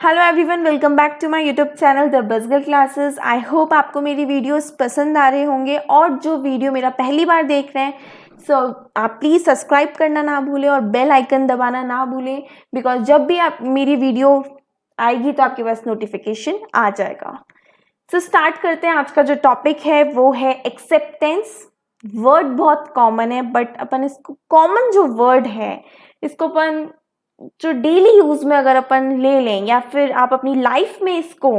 Hello everyone, welcome back to my YouTube channel The Buzz Classes. I hope आपको मेरी videos पसंद आ रहे होंगे और जो वीडियो मेरा पहली बार देख रहे हैं आप प्लीज़ सब्सक्राइब करना ना भूलें और बेल आइकन दबाना ना भूलें, बिकॉज जब भी आप मेरी वीडियो आएगी तो आपके पास नोटिफिकेशन आ जाएगा। स्टार्ट करते हैं। आज का जो टॉपिक है वो है एक्सेप्टेंस। वर्ड बहुत कॉमन है, बट अपन इसको कॉमन जो वर्ड है इसको अपन जो डेली यूज में अगर अपन ले लें या फिर आप अपनी लाइफ में इसको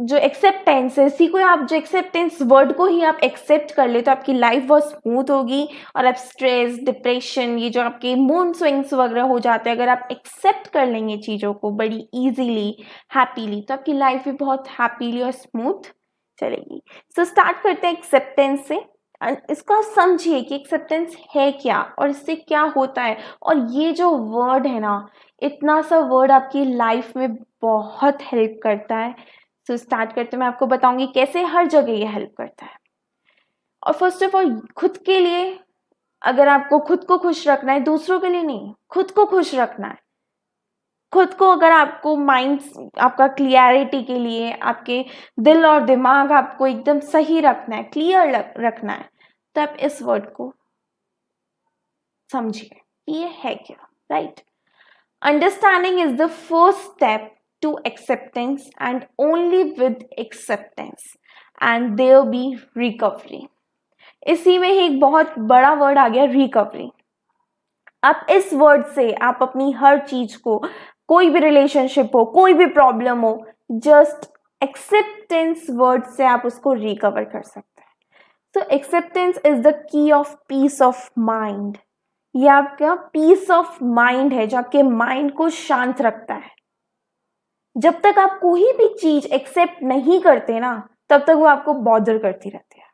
जो एक्सेप्टेंस है, इसी को आप जो एक्सेप्टेंस वर्ड को ही आप एक्सेप्ट कर ले तो आपकी लाइफ बहुत स्मूथ होगी और आप स्ट्रेस, डिप्रेशन, ये जो आपके मूड स्विंग्स वगैरह हो जाते हैं, अगर आप एक्सेप्ट कर लेंगे चीज़ों को बड़ी इजीली, हैप्पीली, तो आपकी लाइफ भी बहुत हैप्पीली और स्मूथ चलेगी। स्टार्ट करते हैं एक्सेप्टेंस से। इसको आप समझिए कि एक्सेप्टेंस है क्या और इससे क्या होता है। और ये जो वर्ड है ना, इतना सा वर्ड आपकी लाइफ में बहुत हेल्प करता है। स्टार्ट करते मैं आपको बताऊंगी कैसे हर जगह ये हेल्प करता है। और फर्स्ट ऑफ ऑल, खुद के लिए, अगर आपको खुद को खुश रखना है, दूसरों के लिए नहीं, खुद को खुश रखना है। खुद को अगर आपको माइंड, आपका क्लियरिटी के लिए, आपके दिल और दिमाग आपको एकदम सही रखना है, क्लियर रखना है, तो आप इस वर्ड को समझिए ये है क्या। Right? Understanding is the first step to acceptance, and only with acceptance and there be recovery। इसी में ही एक बहुत बड़ा वर्ड आ गया, रिकवरी। आप इस वर्ड से आप अपनी हर चीज को, कोई भी रिलेशनशिप हो, कोई भी प्रॉब्लम हो, जस्ट एक्सेप्टेंस वर्ड से आप उसको रिकवर कर सकते हैं। तो acceptance is the key of peace of mind. ये आपका पीस ऑफ माइंड है जो आपके माइंड को शांत रखता है। जब तक आप कोई भी चीज एक्सेप्ट नहीं करते ना, तब तक वो आपको बॉदर करती रहती है।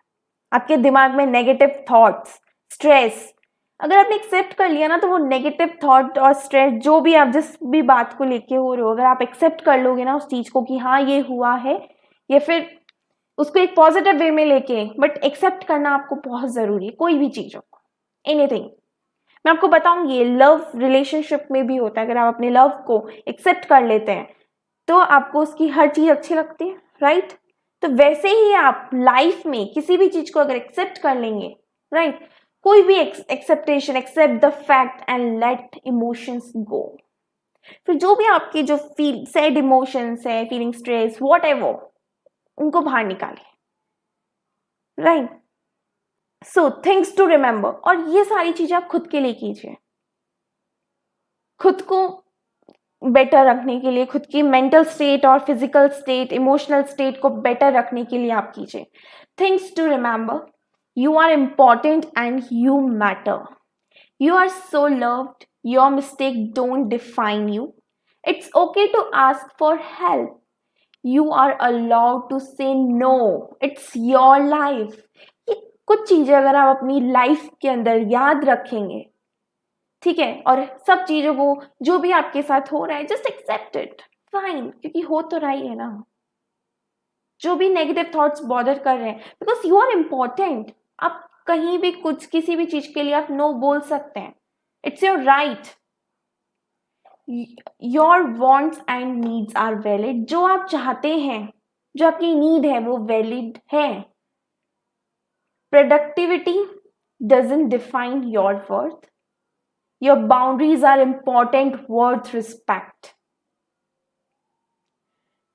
आपके दिमाग में नेगेटिव थॉट्स, स्ट्रेस, अगर आपने एक्सेप्ट कर लिया ना, तो वो नेगेटिव थॉट और स्ट्रेस, जो भी आप जिस भी बात को लेके हो रहे हो, अगर आप एक्सेप्ट कर लोगे ना उस चीज को कि हाँ ये हुआ है, या फिर उसको एक पॉजिटिव वे में लेके, बट एक्सेप्ट करना आपको बहुत जरूरी है कोई भी चीजों को, एनीथिंग। मैं आपको बताऊंगी, ये लव रिलेशनशिप में भी होता है। अगर आप अपने लव को एक्सेप्ट कर लेते हैं तो आपको उसकी हर चीज अच्छी लगती है। राइट? तो वैसे ही आप लाइफ में किसी भी चीज को अगर एक्सेप्ट कर लेंगे, राइट, कोई भी acceptation, accept the fact and let emotions go. फिर जो भी आपकी जो फील सैड इमोशंस है, फीलिंग स्ट्रेस, वॉट एवर, उनको बाहर निकालिए। Right? So things to remember, और ये सारी चीजें आप खुद के लिए कीजिए। खुद को बेटर रखने के लिए, खुद की मेंटल स्टेट और फिजिकल स्टेट, इमोशनल स्टेट को बेटर रखने के लिए आप कीजिए। Things to remember, you are important and you matter. You are so loved, your mistake don't define you. It's okay to ask for help. You are allowed to say no, it's your life. ये कुछ चीजें अगर आप अपनी life के अंदर याद रखेंगे, ठीक है, और सब चीजों को जो भी आपके साथ हो रहा है, जस्ट एक्सेप्ट इट, फाइन, क्योंकि हो तो रहा ही है ना। जो भी नेगेटिव थॉट्स बॉदर कर रहे हैं, बिकॉज यू आर इम्पोर्टेंट। आप कहीं भी कुछ, किसी भी चीज के लिए आप नो बोल सकते हैं, it's your right. Your wants and needs are valid. जो आप चाहते हैं, जो आपकी नीड है, वो वैलिड है। Productivity doesn't define your worth. Your boundaries are important, worth respect।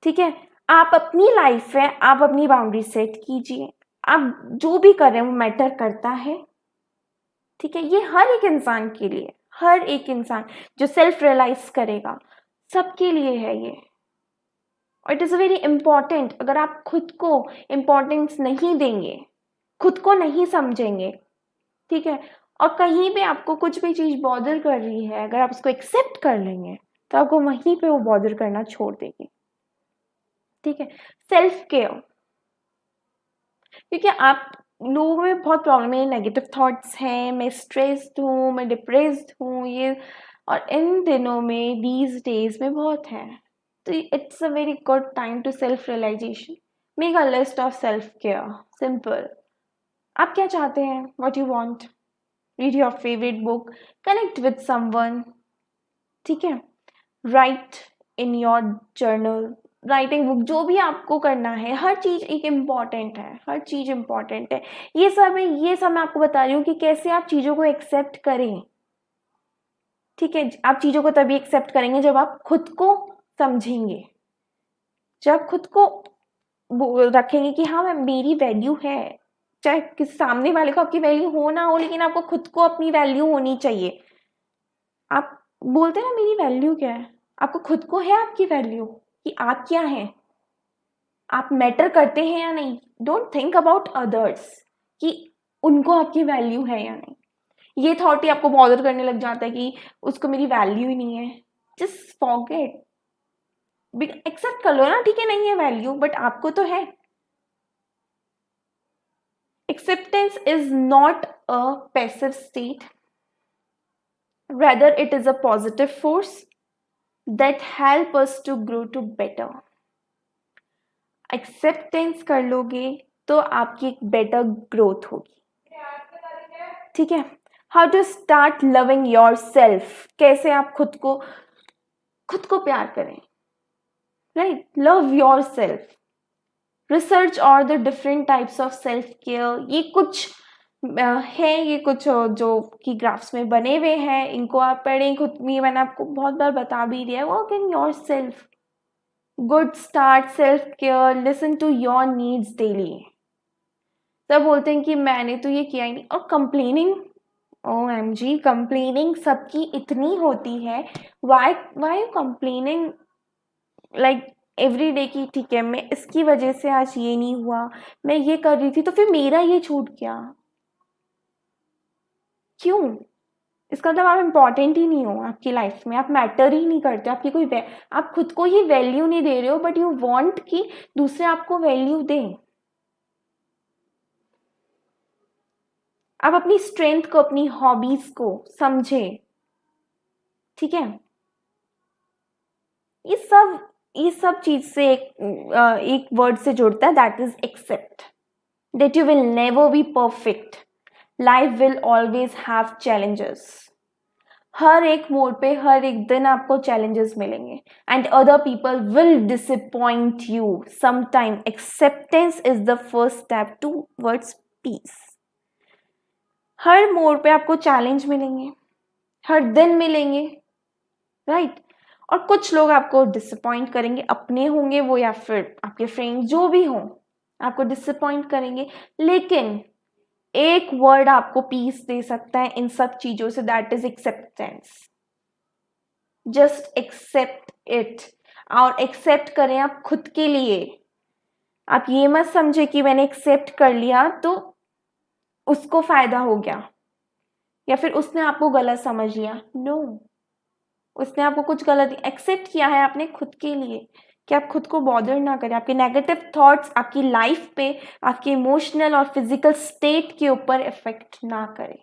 ठीक है? आप अपनी लाइफ है, आप अपनी बाउंड्री सेट कीजिए। आप जो भी कर रहे हैं वो मैटर करता है। ठीक है? ये हर एक इंसान के लिए, हर एक इंसान जो सेल्फ रियलाइज करेगा, सबके लिए है ये। और इट इज वेरी इंपॉर्टेंट। अगर आप खुद को इंपॉर्टेंस नहीं देंगे, खुद को नहीं समझेंगे, ठीक है, और कहीं भी आपको कुछ भी चीज बॉदर कर रही है, अगर आप उसको एक्सेप्ट कर लेंगे तो आपको वहीं पे वो बॉदर करना छोड़ देगी। ठीक है? सेल्फ केयर, क्योंकि आप लोगों में बहुत प्रॉब्लम है, नेगेटिव थॉट्स हैं, मैं स्ट्रेस्ड हूँ, मैं डिप्रेस्ड हूँ, ये, और इन दिनों में, दीज डेज में बहुत है। तो it's a very good time to self realization. Make a list of self care, simple. आप क्या चाहते हैं, what you want, read your favorite book, connect with someone, ठीक है, write in your journal, writing book, जो भी आपको करना है, हर चीज़ एक इम्पॉर्टेंट है, हर चीज़ इम्पॉर्टेंट है। ये सब है, ये सब मैं आपको बता रही हूँ कि कैसे आप चीज़ों को एक्सेप्ट करें। ठीक है, आप चीज़ों को तभी एक्सेप्ट करेंगे जब आप खुद को समझेंगे, जब खुद को रखेंगे कि हाँ मैं, मेरी वैल्यू है। चाहे किसी सामने वाले को आपकी वैल्यू हो ना हो, लेकिन आपको खुद को अपनी वैल्यू होनी चाहिए। आप बोलते हैं ना मेरी वैल्यू क्या है, आपको खुद को है आपकी वैल्यू कि आप क्या हैं, आप मैटर करते हैं या नहीं। डोंट थिंक अबाउट अदर्स कि उनको आपकी वैल्यू है या नहीं। ये थॉट ही आपको बॉदर करने लग जाता है कि उसको मेरी वैल्यू ही नहीं है। जस्ट फॉरगेट, एक्सेप्ट कर लो ना, ठीक है नहीं है वैल्यू, बट आपको तो है। Acceptance is not a passive state, rather it is a positive force that help us to grow to better. Acceptance कर लोगे तो आपकी एक better growth होगी। ठीक है, how to start loving yourself, कैसे आप खुद को प्यार करें, right? Love yourself. रिसर्च और the different types of self care, ये कुछ है, ये कुछ जो कि ग्राफ्स में बने हुए हैं, इनको आप पढ़ें खुद में। मैंने आपको बहुत बार बता भी दिया है। Work in yourself, good start, self care, listen to your needs daily. सब बोलते हैं कि मैंने तो ये किया ही नहीं, और कंप्लेनिंग, OMG, कंप्लेनिंग सबकी इतनी होती है। Why you complaining like every day की, ठीक है मैं इसकी वजह से आज ये नहीं हुआ, मैं ये कर रही थी तो फिर मेरा ये छूट गया, क्यों? इसका मतलब आप इम्पॉर्टेंट ही नहीं हो आपकी लाइफ में, आप मैटर ही नहीं करते, आपकी कोई आप खुद को ही वैल्यू नहीं दे रहे हो, बट यू वांट कि दूसरे आपको वैल्यू दें। आप अपनी स्ट्रेंथ को, अपनी हॉबीज को समझे। ठीक है, ये सब चीज से एक वर्ड से जुड़ता है, that is accept. that you will never be perfect. Life will always have challenges. हर एक मोड़ पे, हर एक दिन आपको challenges मिलेंगे, and other people will disappoint you sometime. Acceptance is the first step towards peace. हर मोड़ पे आपको challenge मिलेंगे, हर दिन मिलेंगे, right? और कुछ लोग आपको डिसअपॉइंट करेंगे, अपने होंगे वो या फिर आपके फ्रेंड, जो भी हो, आपको डिसअपॉइंट करेंगे, लेकिन एक वर्ड आपको पीस दे सकता है इन सब चीजों से, that is acceptance. Just accept it, और एक्सेप्ट करें आप खुद के लिए। आप ये मत समझे कि मैंने एक्सेप्ट कर लिया तो उसको फायदा हो गया, या फिर उसने आपको गलत समझ लिया। नो, उसने आपको कुछ गलत, एक्सेप्ट किया है आपने खुद के लिए कि आप खुद को बॉदर ना करें, आपके नेगेटिव थॉट्स आपकी लाइफ पे, आपके इमोशनल और फिजिकल स्टेट के ऊपर इफेक्ट ना करें।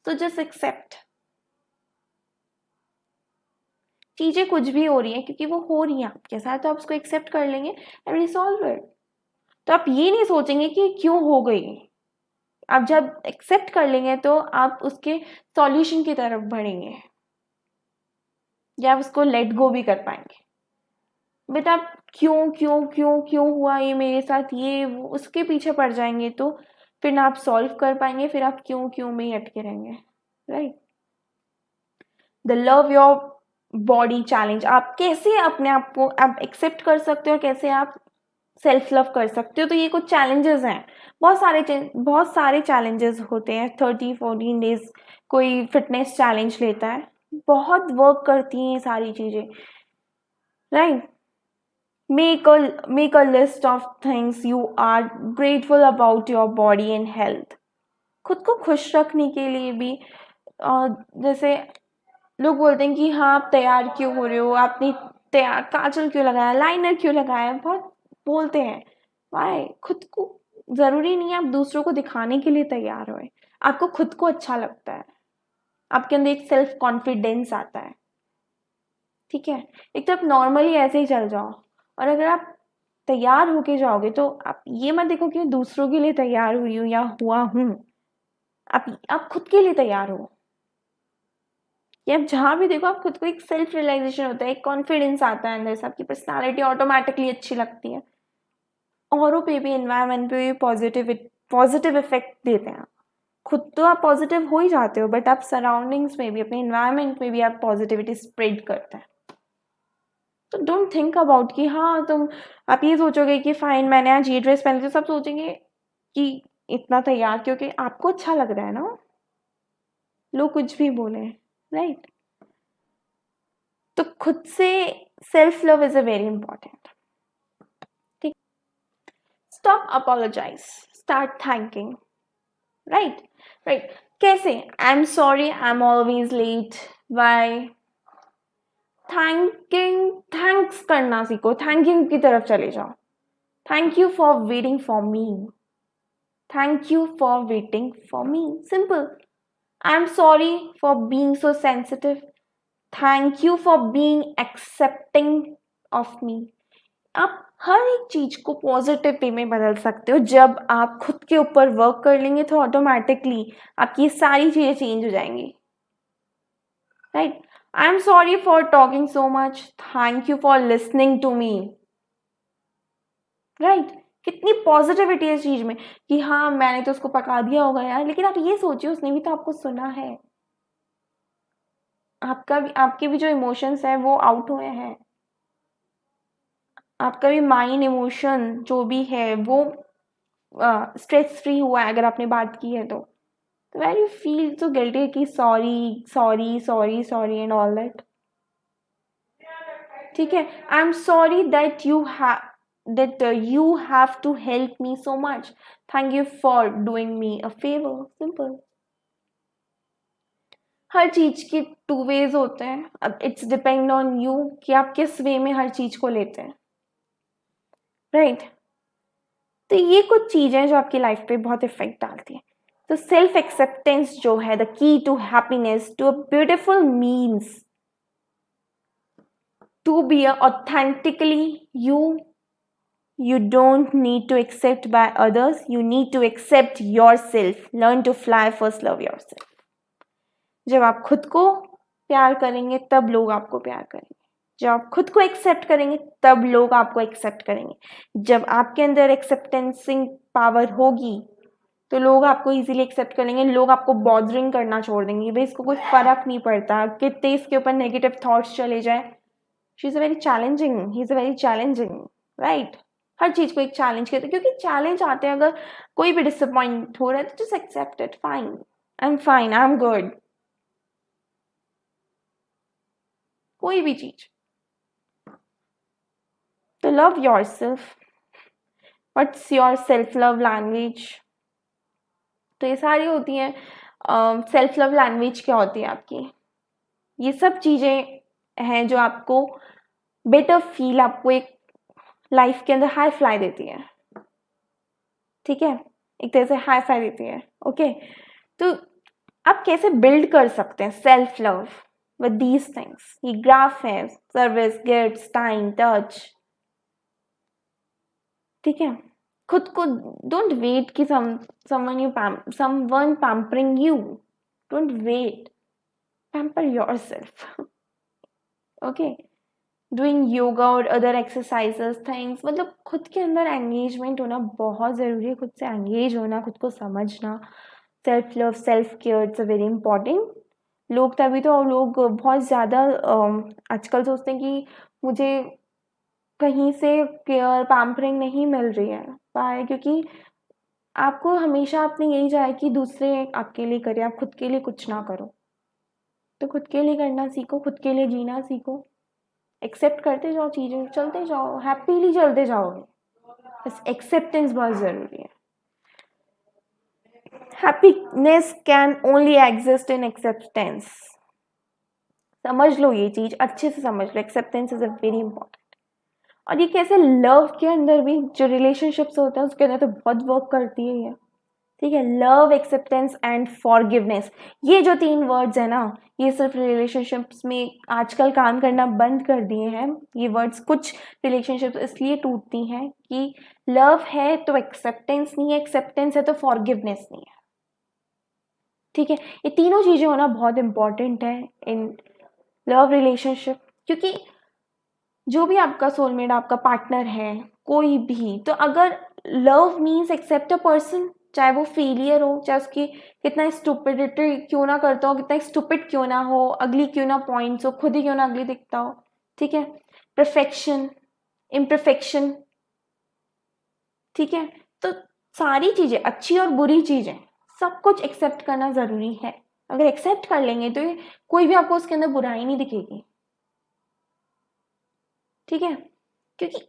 तो जस्ट एक्सेप्ट, चीजें कुछ भी हो रही है क्योंकि वो हो रही है आपके साथ, तो आप उसको एक्सेप्ट कर लेंगे एंड रिसॉल्व इट। तो आप ये नहीं सोचेंगे कि क्यों हो गई। आप जब एक्सेप्ट कर लेंगे तो आप उसके सॉल्यूशन की तरफ बढ़ेंगे, या आप उसको लेट गो भी कर पाएंगे। बट आप क्यों क्यों क्यों क्यों हुआ ये मेरे साथ, ये वो, उसके पीछे पड़ जाएंगे तो फिर ना आप सॉल्व कर पाएंगे, फिर आप क्यों क्यों में ही अटके रहेंगे, right? The love your body challenge, आप कैसे अपने आप को आप एक्सेप्ट कर सकते हो और कैसे आप सेल्फ लव कर सकते हो। तो ये कुछ चैलेंजेस हैं, बहुत सारे चैलेंजेस होते हैं। 30-14 डेज कोई फिटनेस चैलेंज लेता है, बहुत वर्क करती हैं ये सारी चीजें, right? Make a list of things you are grateful about your body and health. खुद को खुश रखने के लिए भी, जैसे लोग बोलते हैं कि हाँ आप तैयार क्यों हो रहे हो, आपने तैयार काजल क्यों लगाया, लाइनर क्यों लगाया, बहुत बोलते हैं। वाई? खुद को जरूरी नहीं है आप दूसरों को दिखाने के लिए तैयार हो, आपको खुद को अच्छा लगता है, आपके अंदर एक सेल्फ कॉन्फिडेंस आता है। ठीक है, एक तो आप नॉर्मली ऐसे ही चल जाओ, और अगर आप तैयार होके जाओगे तो आप ये मत देखो कि मैं दूसरों के लिए तैयार हुई हूँ या हुआ हूँ, आप खुद के लिए तैयार हो। कि आप जहाँ भी देखो आप खुद को एक सेल्फ रियलाइजेशन होता है, एक कॉन्फिडेंस आता है अंदर से, आपकी पर्सनालिटी ऑटोमेटिकली अच्छी लगती है, औरों पे भी, एनवायरनमेंट पे भी पॉजिटिव इफेक्ट देते हैं। खुद तो आप पॉजिटिव हो ही जाते हो, बट आप सराउंडिंग्स में भी, अपने एनवायरनमेंट में भी आप पॉजिटिविटी स्प्रेड करते हैं। तो डोंट थिंक अबाउट कि हाँ तुम, आप ये सोचोगे कि फाइन मैंने आज ये ड्रेस पहनी, तो सब सोचेंगे कि इतना तैयार, क्योंकि आपको अच्छा लग रहा है ना, लोग कुछ भी बोले, राइट। तो खुद से self love is a very important. ठीक, stop apologise, start thanking, right. Right, कैसे? I am sorry, I am always late, bye. Thanks करना सीखो, थैंकिंग की तरफ चले जाओ। Thank you for waiting for me, thank you for waiting for me, simple. I am sorry for being so sensitive, thank you for being accepting of me. आप हर एक चीज को पॉजिटिव वे में बदल सकते हो। जब आप खुद के ऊपर वर्क कर लेंगे तो ऑटोमेटिकली आपकी सारी चीजें चेंज हो जाएंगी, right. I am sorry for talking so much, thank you for listening to me, right. कितनी पॉजिटिविटी है इस चीज में कि हाँ मैंने तो उसको पका दिया होगा यार, लेकिन आप ये सोचिए उसने भी तो आपको सुना है, आपका भी, आपके भी जो इमोशंस है वो आउट हुए हैं, आपका भी माइंड इमोशन जो भी है वो स्ट्रेस फ्री हुआ है अगर आपने बात की है तो where you feel so guilty कि sorry sorry sorry sorry and all that, ठीक है। I am sorry that you have to help me so much, thank you for doing me a favor, simple। हर चीज के two ways होते हैं, अब it's depend on you कि आप किस वे में हर चीज को लेते हैं, राइट। तो ये कुछ चीजें जो आपकी लाइफ पे बहुत इफेक्ट डालती है। तो सेल्फ एक्सेप्टेंस जो है the key to happiness, to a beautiful means to be authentically you। You don't need to accept by others, you need to accept yourself, learn to fly first, love yourself। जब आप खुद को प्यार करेंगे तब लोग आपको प्यार करेंगे, जब आप खुद को एक्सेप्ट करेंगे तब लोग आपको एक्सेप्ट करेंगे। जब आपके अंदर एक्सेप्टेंसिंग पावर होगी तो लोग आपको इजीली एक्सेप्ट कर लेंगे, लोग आपको बॉदरिंग करना छोड़ देंगे, भाई इसको कोई फर्क नहीं पड़ता कितने इसके ऊपर नेगेटिव थॉट्स चले जाए, she is a very challenging, he is a very challenging, right. हर चीज को एक चैलेंज कहते हैं, क्योंकि चैलेंज आते हैं, अगर कोई भी डिसअपॉइंट हो रहा है तो just accept it, fine, I am good, कोई भी चीज। तो love yourself, what's your self love language. तो ये सारी होती हैं सेल्फ लव लैंग्वेज क्या होती है आपकी, ये सब चीजें हैं जो आपको बेटर फील, आपको एक लाइफ के अंदर हाई फ्लाई देती है, ठीक है, एक तरह से हाई फाई देती है, ओके। तो आप कैसे बिल्ड कर सकते हैं self love with these things, ये ग्राफ है, सर्विस, गिफ्ट्स, टाइम, टच, ठीक है। खुद को, डोंट वेट कि someone pampering you, don't wait, pamper yourself, okay. Doing yoga और अदर एक्सरसाइजेस थिंग्स, मतलब खुद के अंदर एंगेजमेंट होना बहुत ज़रूरी है, खुद से एंगेज होना, खुद को समझना, self love, self care, it's a very important. लोग तभी तो लोग बहुत ज़्यादा आजकल सोचते हैं कि मुझे कहीं से केयर पैम्परिंग नहीं मिल रही है, पाए, क्योंकि आपको हमेशा अपने यही चाहे कि दूसरे आपके लिए करे, आप खुद के लिए कुछ ना करो। तो खुद के लिए करना सीखो, खुद के लिए जीना सीखो, एक्सेप्ट करते जाओ, चीज़ें चलते जाओ, हैप्पीली चलते जाओगे, बस एक्सेप्टेंस बहुत ज़रूरी है। Happiness can only exist in acceptance, समझ लो ये चीज़ अच्छे से समझ लो, acceptance is a very important. और ये कैसे लव के अंदर भी, जो रिलेशनशिप्स होते हैं उसके अंदर तो बहुत वर्क करती है ये, ठीक है। लव, एक्सेप्टेंस एंड फॉरगिवनेस, ये जो 3 वर्ड्स है ना, ये सिर्फ रिलेशनशिप्स में आजकल काम करना बंद कर दिए हैं। ये वर्ड्स, कुछ रिलेशनशिप्स इसलिए टूटती हैं कि लव है तो एक्सेप्टेंस नहीं है, एक्सेप्टेंस है तो फॉरगिवनेस नहीं है। ठीक है, ये तीनों चीज़ें होना बहुत इंपॉर्टेंट है इन लव रिलेशनशिप, क्योंकि जो भी आपका सोलमेट, आपका पार्टनर है, कोई भी, तो अगर love means accept a person, चाहे वो फेलियर हो, चाहे उसकी कितना स्टुपिडिटी क्यों ना करता हो, कितना स्टुपिड क्यों ना हो, अगली क्यों ना पॉइंट्स हो, खुद ही क्यों ना अगली दिखता हो, ठीक है, परफेक्शन, इम्परफेक्शन, ठीक है, तो सारी चीज़ें, अच्छी और बुरी चीज़ें, सब कुछ एक्सेप्ट करना ज़रूरी है। अगर एक्सेप्ट कर लेंगे तो कोई भी आपको उसके अंदर बुराई नहीं दिखेगी, ठीक है, क्योंकि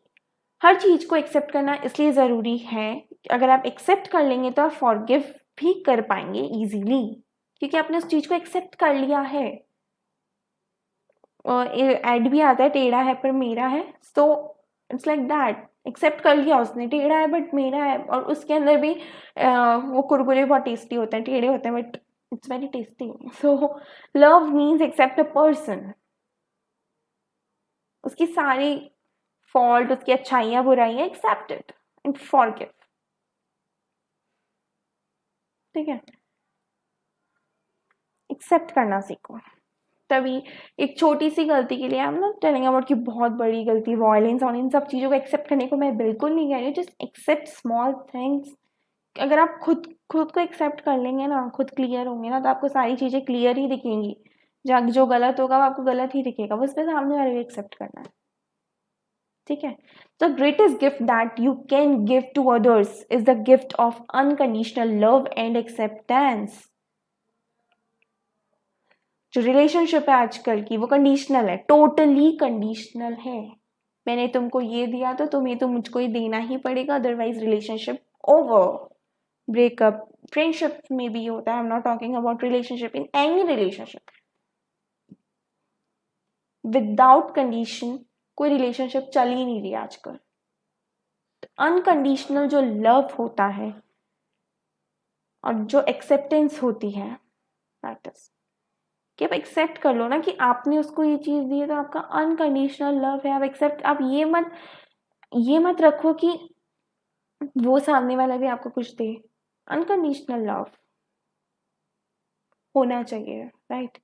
हर चीज़ को एक्सेप्ट करना इसलिए ज़रूरी है, अगर आप एक्सेप्ट कर लेंगे तो आप फॉरगिव भी कर पाएंगे इजीली, क्योंकि आपने उस चीज़ को एक्सेप्ट कर लिया है। एड भी आता है, टेढ़ा है पर मेरा है, so it's like that, accept कर लिया उसने, टेढ़ा है बट मेरा है, और उसके अंदर भी वो कुरकुरे बहुत टेस्टी होते हैं, टेढ़े होते हैं but it's very tasty. So love means accept a person, उसकी सारी फॉल्ट, उसकी अच्छाइयाँ बुराइयाँ, एक्सेप्ट इट एंड फॉरगिव, ठीक है, एक्सेप्ट करना सीखो। तभी एक छोटी सी गलती के लिए I am not telling about कि बहुत बड़ी गलती, वॉयलेंस और इन सब चीज़ों को एक्सेप्ट करने को मैं बिल्कुल नहीं कह रही हूँ, जस्ट एक्सेप्ट स्मॉल थिंग्स। अगर आप खुद खुद को एक्सेप्ट कर लेंगे ना, खुद क्लियर होंगे ना, तो आपको सारी चीज़ें क्लियर ही दिखेंगी, जहाँ जो गलत होगा वो आपको गलत ही दिखेगा, बस पे सामने वाले को एक्सेप्ट करना है, ठीक है। The greatest gift that you can give to others is the gift of unconditional love and acceptance. जो रिलेशनशिप है आजकल की वो कंडीशनल है, टोटली कंडीशनल है। मैंने तुमको ये दिया तो तुम्हें तो मुझको ये देना ही पड़ेगा, otherwise relationship over, breakup, friendship में भी होता है, I am not talking about relationship, in any relationship without condition कोई रिलेशनशिप चल ही नहीं रही आजकल। अनकंडीशनल जो लव होता है और जो एक्सेप्टेंस होती है, दैट इज कि आप एक्सेप्ट कर लो ना कि आपने उसको ये चीज़ दी है, तो आपका अनकंडीशनल लव है, आप एक्सेप्ट, आप ये मत रखो कि वो सामने वाला भी आपको कुछ दे। अनकंडीशनल लव होना चाहिए, राइट,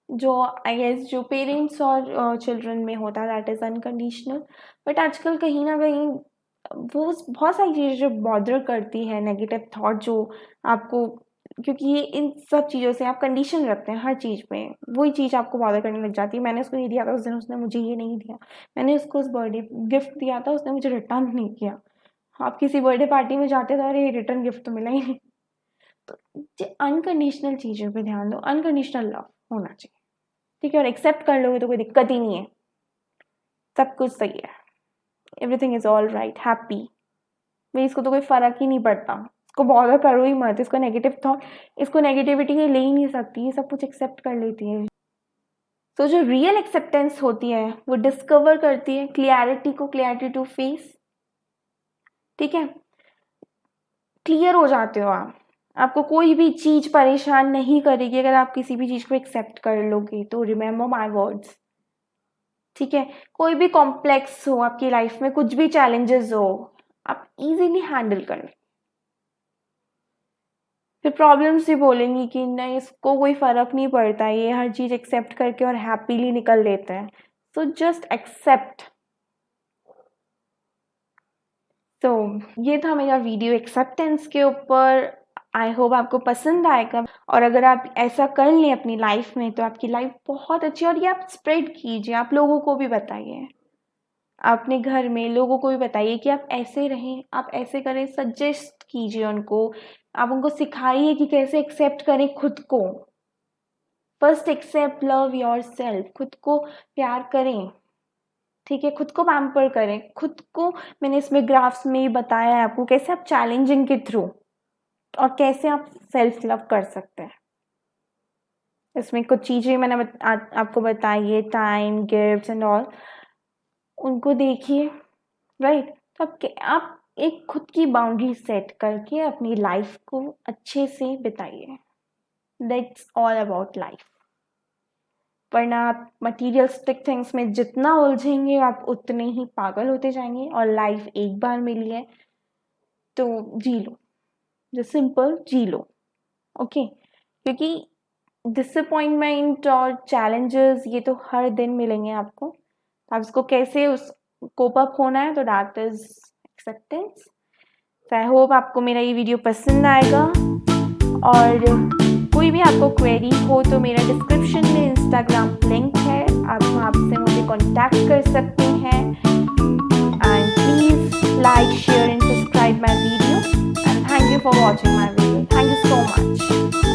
जो आई गेस जो पेरेंट्स और चिल्ड्रन में होता है, दैट इज़ अनकंडीशनल। बट आजकल कहीं ना कहीं वो बहुत सारी चीज़ें जो बॉदर करती है, नेगेटिव थॉट जो आपको, क्योंकि ये इन सब चीज़ों से आप कंडीशन रखते हैं हर चीज़ में, वही चीज़ आपको बॉदर करने लग जाती है। मैंने उसको ये दिया था उस दिन, उसने मुझे ये नहीं दिया, मैंने उसको उस बर्थडे गिफ्ट दिया था, उसने मुझे रिटर्न नहीं किया। आप किसी बर्थडे पार्टी में जाते तो अरे रिटर्न गिफ्ट तो मिला ही नहीं। तो अनकंडीशनल चीज़ों पे ध्यान दो, अनकंडीशनल लव होना चाहिए, ठीक है, और एक्सेप्ट कर लोगे तो कोई दिक्कत ही नहीं है, सब कुछ सही है, everything is all right, happy. भाई इसको तो कोई फर्क ही नहीं पड़ता, इसको बॉदर करो ही मत, इसको नेगेटिव थॉट, इसको नेगेटिविटी ले ही नहीं सकती, ये सब कुछ एक्सेप्ट कर लेती है। तो जो रियल एक्सेप्टेंस होती है वो डिस्कवर करती है क्लियरिटी को, क्लियरिटी टू फेस, ठीक है, क्लियर हो जाते हो आप, आपको कोई भी चीज़ परेशान नहीं करेगी अगर आप किसी भी चीज़ को एक्सेप्ट कर लोगे तो। रिमेंबर माय वर्ड्स, ठीक है, कोई भी कॉम्प्लेक्स हो आपकी लाइफ में, कुछ भी चैलेंजेस हो, आप इजीली हैंडल कर, फिर प्रॉब्लम्स ही बोलेंगी कि नहीं इसको कोई फर्क नहीं पड़ता, ये हर चीज़ एक्सेप्ट करके और हैप्पीली निकल लेते हैं। So just accept. तो ये था मेरा वीडियो एक्सेप्टेंस के ऊपर, आई होप आपको पसंद आएगा, और अगर आप ऐसा कर लें अपनी लाइफ में तो आपकी लाइफ बहुत अच्छी, और ये आप स्प्रेड कीजिए, आप लोगों को भी बताइए, अपने घर में लोगों को भी बताइए कि आप ऐसे रहें, आप ऐसे करें, सजेस्ट कीजिए उनको, आप उनको सिखाइए कि कैसे एक्सेप्ट करें खुद को। First accept love yourself, खुद को प्यार करें, ठीक है, खुद को पैम्पर करें, खुद को, मैंने इसमें ग्राफ्स में ही बताया है आपको कैसे आप चैलेंजिंग के थ्रू और कैसे आप सेल्फ लव कर सकते हैं। इसमें कुछ चीज़ें मैंने आपको बताई है, टाइम, गिफ्ट्स एंड ऑल, उनको देखिए, राइट। तो आप एक खुद की बाउंड्री सेट करके अपनी लाइफ को अच्छे से बिताइए, दैट्स ऑल अबाउट लाइफ। वरना आप मटीरियलिस्टिक थिंग्स में जितना उलझेंगे आप उतने ही पागल होते जाएंगे, और लाइफ एक बार मिली है तो जी लो, जो सिंपल जी लो, ओके। क्योंकि डिसअपॉइंटमेंट और चैलेंजेस ये तो हर दिन मिलेंगे आपको, आप इसको कैसे उस कोप अप होना है, तो दैट इज एक्सेप्टेंस। तो आई होप आपको मेरा ये वीडियो पसंद आएगा, और कोई भी आपको क्वेरी हो तो मेरा डिस्क्रिप्शन में इंस्टाग्राम लिंक है, आप वहाँ से मुझे कॉन्टैक्ट कर सकते हैं। And please like, share and subscribe my video, and thank you for watching my video. Thank you so much.